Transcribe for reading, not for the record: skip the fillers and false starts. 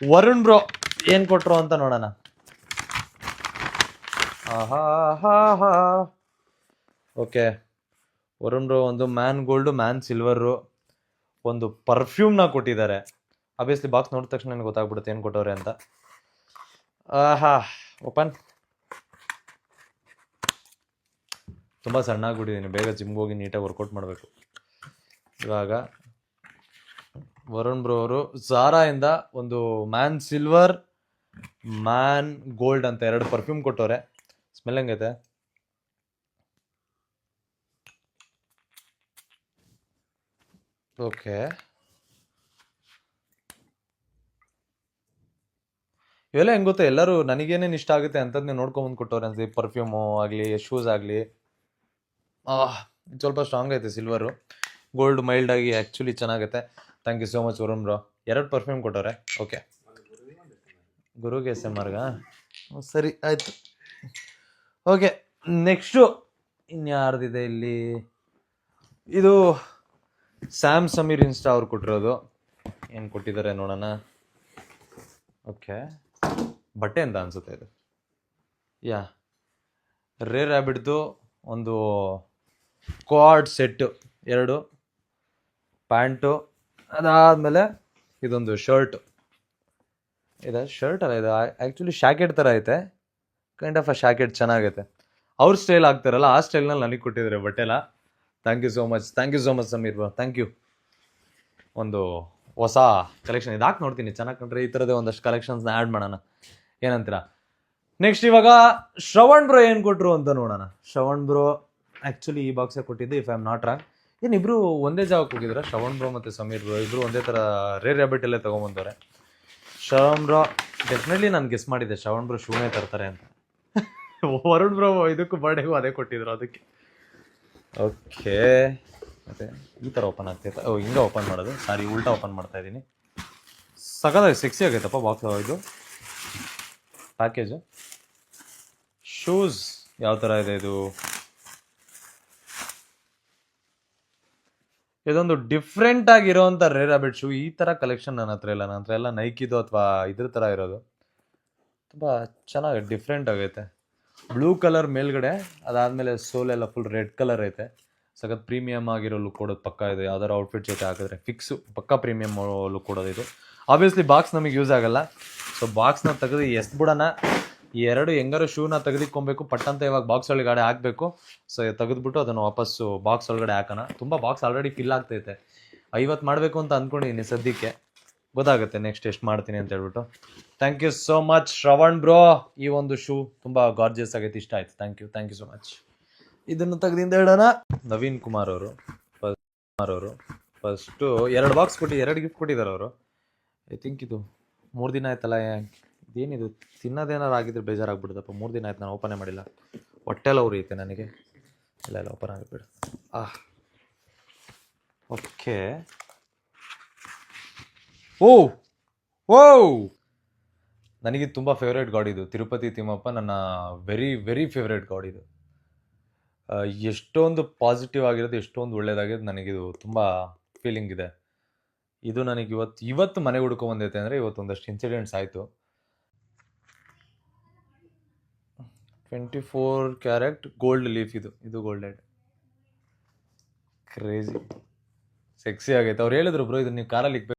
Varun bro ಏನ್ ಕೊಟ್ರು ಅಂತ ನೋಡೋಣ. ಓಕೆ, ವರುಣ್ ಬ್ರೋ ಒಂದು ಮ್ಯಾನ್ ಗೋಲ್ಡ್, ಮ್ಯಾನ್ ಸಿಲ್ವರು, ಒಂದು ಪರ್ಫ್ಯೂಮ್ನ ಕೊಟ್ಟಿದ್ದಾರೆ. ಅಬ್ವಿಯಸ್ಲಿ ಬಾಕ್ಸ್ ನೋಡಿದ ತಕ್ಷಣ ನನಗೆ ಗೊತ್ತಾಗ್ಬಿಡುತ್ತೆ ಏನು ಕೊಟ್ಟವ್ರೆ ಅಂತ. ಓಪನ್. ತುಂಬ ಸಣ್ಣ ಆಗ್ಬಿಟ್ಟಿದ್ದೀನಿ, ಬೇಗ ಜಿಮ್ಗೆ ಹೋಗಿ ನೀಟಾಗಿ ವರ್ಕೌಟ್ ಮಾಡಬೇಕು. ಇವಾಗ ವರುಣ್ ಬ್ರೋ ಅವರು ಝಾರಾ ಇಂದ ಒಂದು ಮ್ಯಾನ್ ಸಿಲ್ವರ್, ಮ್ಯಾನ್ ಗೋಲ್ಡ್ ಅಂತ 2 ಪರ್ಫ್ಯೂಮ್ ಕೊಟ್ಟವ್ರೆ. ಸ್ಮೆಲ್ ಹೆಂಗೈತೆ? ಓಕೆ, ಇವೆಲ್ಲ ಹೆಂಗ್ ಗೊತ್ತಾ, ಎಲ್ಲರೂ ನನಗೇನೇನು ಇಷ್ಟ ಆಗುತ್ತೆ ಅಂತದ್ನೇ ನೋಡ್ಕೊಂಬಂದು ಕೊಟ್ಟವ್ರೆ ಅನ್ಸಿ. ಪರ್ಫ್ಯೂಮು ಆಗಲಿ, ಶೂಸ್ ಆಗಲಿ. ಸ್ವಲ್ಪ ಸ್ಟ್ರಾಂಗ್ ಐತೆ ಸಿಲ್ವರು. ಗೋಲ್ಡ್ ಮೈಲ್ಡ್ ಆಗಿ ಆ್ಯಕ್ಚುಲಿ ಚೆನ್ನಾಗೈತೆ. Thank you so much Varun bro. 2 perfume ಕೊಟ್ಟವ್ರೆ. ಓಕೆ, ಗುರುಗೆ SMRಗ ಸರಿ ಆಯಿತು. ಓಕೆ, ನೆಕ್ಸ್ಟು ಇನ್ಯಾರ್ದಿದೆ ಇಲ್ಲಿ? ಇದು ಸ್ಯಾಮ್ ಸಮೀರ್ ಇನ್ಸ್ಟಾ ಅವ್ರು ಕೊಟ್ಟಿರೋದು. ಏನು ಕೊಟ್ಟಿದ್ದಾರೆ ನೋಡೋಣ. ಓಕೆ, ಬಟ್ಟೆ ಅಂತ ಅನ್ಸುತ್ತೆ ಇದು. ರೇ ರ್ಯಾಬಿಟ್ದು ಒಂದು ಕ್ವಾಡ್ ಸೆಟ್ಟು, 2 ಪ್ಯಾಂಟು, ಅದಾದಮೇಲೆ ಇದೊಂದು ಶರ್ಟು. ಇದು ಶರ್ಟ್ ಅಲ್ಲ, ಇದು ಆ್ಯಕ್ಚುಲಿ ಶಾಕೆಟ್ ಥರ ಐತೆ. ಕೈಂಡ್ ಆಫ್ ಅ ಶಾಕೆಟ್ ಚೆನ್ನಾಗೈತೆ. ಅವ್ರ ಸ್ಟೈಲ್ ಆಗ್ತಾರಲ್ಲ ಆ ಸ್ಟೈಲ್ನಲ್ಲಿ ನನಗೆ ಕೊಟ್ಟಿದ್ದಾರೆ ಬಟ್ಟೆಲ್ಲ. Thank you so much, thank you so much Sameer bro, thank you. ಒಂದು ಹೊಸ ಕಲೆಕ್ಷನ್ ಇದು ಹಾಕಿ ನೋಡ್ತೀನಿ, ಚೆನ್ನಾಗಿ ಕಂಡ್ರೆ ಈ ಥರದೇ ಒಂದಷ್ಟು ಕಲೆಕ್ಷನ್ಸ್ನ ಆ್ಯಡ್ ಮಾಡೋಣ. ಏನಂತೀರಾ? ನೆಕ್ಸ್ಟ್ ಇವಾಗ ಶ್ರವಣ್ ಬ್ರೋ ಏನು ಕೊಟ್ಟರು ಅಂತ ನೋಡೋಣ. ಶ್ರವಣ್ ಬ್ರೋ ಆ್ಯಕ್ಚುಲಿ ಈ ಬಾಕ್ಸೇ ಕೊಟ್ಟಿದ್ದೆ, if I am not wrong. ಏನಿಬ್ರು ಒಂದೇ ಜಾಗಕ್ಕೆ ಹೋಗಿದ್ರ? ಶ್ರವಣ್ ಬ್ರೋ ಮತ್ತು ಸಮೀರ್ ಬ್ರೋ ಇಬ್ಬರು ಒಂದೇ ಥರ ರೇರ್ ರ್ಯಾಬಿಟಲ್ಲೇ ತೊಗೊಂಬಂದವ್ರೆ. ಶ್ರವಣ್ ಬ್ರೋ ಡೆಫಿನೆಟ್ಲಿ ನಾನು ಗೆಸ್ ಮಾಡಿದ್ದೆ ಶ್ರವಣ್ ಬ್ರೋ ಶೂನೇ ತರ್ತಾರೆ ಅಂತ. ವರುಣ್ ಬ್ರೋ ಇದಕ್ಕೂ ಬರ್ಡೇಗೂ ಅದೇ ಕೊಟ್ಟಿದ್ರು ಅದಕ್ಕೆ. ಓಕೆ, ಮತ್ತೆ ಈ ಥರ ಓಪನ್ ಆಗ್ತೈತೆ. ಹಿಂಗೆ ಓಪನ್ ಮಾಡೋದು, ಸಾರಿ ಉಲ್ಟಾ ಓಪನ್ ಮಾಡ್ತಾ ಇದ್ದೀನಿ. ಸಖತ್ತಾಗಿ ಸೆಕ್ಸಿ ಆಗೈತಪ್ಪ ಬಾಕ್ಸ್. ಇದು ಪ್ಯಾಕೇಜು. ಶೂಸ್ ಯಾವ ಥರ ಇದೆ ಇದು? ಇದೊಂದು ಡಿಫ್ರೆಂಟ್ ಆಗಿರೋಂಥ ರೇರ್ ರ್ಯಾಬಿಟ್ ಶೂ. ಈ ಥರ ಕಲೆಕ್ಷನ್ ನನ್ನ ಹತ್ರ ಇಲ್ಲ. ನನ್ನ ಹತ್ರ ಎಲ್ಲ ನೈಕಿದು ಅಥವಾ ಇದ್ರ ಥರ ಇರೋದು. ತುಂಬ ಚೆನ್ನಾಗಿ ಡಿಫ್ರೆಂಟ್ ಆಗೈತೆ. ಬ್ಲೂ ಕಲರ್ ಮೇಲ್ಗಡೆ, ಅದಾದಮೇಲೆ ಸೋಲೆಲ್ಲ ಫುಲ್ ರೆಡ್ ಕಲರ್ ಐತೆ. ಸಖತ್ ಪ್ರೀಮಿಯಮ್ ಆಗಿರೋ ಲುಕ್ ಕೊಡೋದು ಪಕ್ಕ ಇದೆ. ಯಾವ್ದಾರು ಔಟ್ಫಿಟ್ ಜೊತೆ ಹಾಕಿದ್ರೆ ಫಿಕ್ಸು ಪಕ್ಕ ಪ್ರೀಮಿಯಮ್ ಲುಕ್ ಕೊಡೋದು ಇದು. ಆಬ್ವಿಯಸ್ಲಿ ಬಾಕ್ಸ್ ನಮಗೆ ಯೂಸ್ ಆಗಲ್ಲ, ಸೊ ಬಾಕ್ಸ್ನ ತೆಗೆದು ಎಸ್ಬಿಡೋಣ. ಈ 2 ಹೆಂಗಾರು ಶೂನ ತೆಗೆದಿಕ್ಕೊಬೇಕು, ಪಟ್ಟಂತ ಇವಾಗ ಬಾಕ್ಸ್ ಒಳಗಡೆ ಹಾಕಬೇಕು. ಸೊ ತೆಗೆದ್ಬಿಟ್ಟು ಅದನ್ನು ವಾಪಸ್ಸು ಬಾಕ್ಸ್ ಒಳಗಡೆ ಹಾಕೋಣ. ತುಂಬ ಬಾಕ್ಸ್ ಆಲ್ರೆಡಿ ಫಿಲ್ ಆಗ್ತೈತೆ. 50 ಮಾಡಬೇಕು ಅಂತ ಅಂದ್ಕೊಂಡಿದ್ದೀನಿ ಸದ್ಯಕ್ಕೆ, ಗೊತ್ತಾಗುತ್ತೆ ನೆಕ್ಸ್ಟ್ ಎಷ್ಟು ಮಾಡ್ತೀನಿ ಅಂತ ಹೇಳ್ಬಿಟ್ಟು. Thank you so much Shravan bro. ಈ ಒಂದು ಶೂ ತುಂಬ ಗಾರ್ಜಿಯಸ್ ಆಗೈತೆ, ಇಷ್ಟ ಆಯ್ತು. Thank you so much. ಇದನ್ನು ತೆಗೆದಿಂದ ಹೇಳೋಣ. ನವೀನ್ ಕುಮಾರ್ ಅವರು ಫಸ್ಟು 2 ಬಾಕ್ಸ್ ಕೊಟ್ಟು 2 ಗಿಫ್ಟ್ ಕೊಟ್ಟಿದ್ದಾರೆ ಅವರು. ಐ ಥಿಂಕ್ ಇದು 3 ದಿನ ಆಯ್ತಲ್ಲ. ಇದೇನಿದು ತಿನ್ನೋದೇನಾರು ಆಗಿದ್ರೆ ಬೇಜಾರಾಗ್ಬಿಡುತ್ತಪ್ಪ. 3 ದಿನ ಆಯ್ತು ನಾನು ಓಪನೇ ಮಾಡಿಲ್ಲ. ಹೊಟ್ಟೆಲ್ಲ ಉರಿಯುತ್ತೆ ನನಗೆ. ಇಲ್ಲ ಓಪನ್ ಆಗಿಬಿಡು. ಓಕೆ, ಓ ನನಗೆ ತುಂಬ ಫೇವ್ರೇಟ್ ಗಾಡ್ ಇದು. ತಿರುಪತಿ ತಿಮ್ಮಪ್ಪ ನನ್ನ ವೆರಿ ಫೇವ್ರೇಟ್ ಗಾಡ್ ಇದು. ಎಷ್ಟೊಂದು ಪಾಸಿಟಿವ್ ಆಗಿರೋದು, ಎಷ್ಟೊಂದು ಒಳ್ಳೇದಾಗಿರೋದು, ನನಗಿದು ತುಂಬ ಫೀಲಿಂಗ್ ಇದೆ. ಇದು ನನಗೆ ಇವತ್ತು ಮನೆಗೆ ಹುಡ್ಕೊಂಬಂದೈತೆ ಅಂದರೆ ಇವತ್ತೊಂದಷ್ಟು ಇನ್ಸಿಡೆಂಟ್ಸ್ ಆಯಿತು. 24 ಕ್ಯಾರೆಟ್ ಗೋಲ್ಡ್ ಲೀಫ್ ಇದು ಗೋಲ್ಡೆಡ್. ಕ್ರೇಜಿ ಸೆಕ್ಸಿ ಆಗೈತೆ. ಅವ್ರು ಹೇಳಿದ್ರು ಬ್ರೋ ಇದನ್ನ ನೀವು ಕಾರಲ್ಲಿ ಇಕ್ಬೇಕು.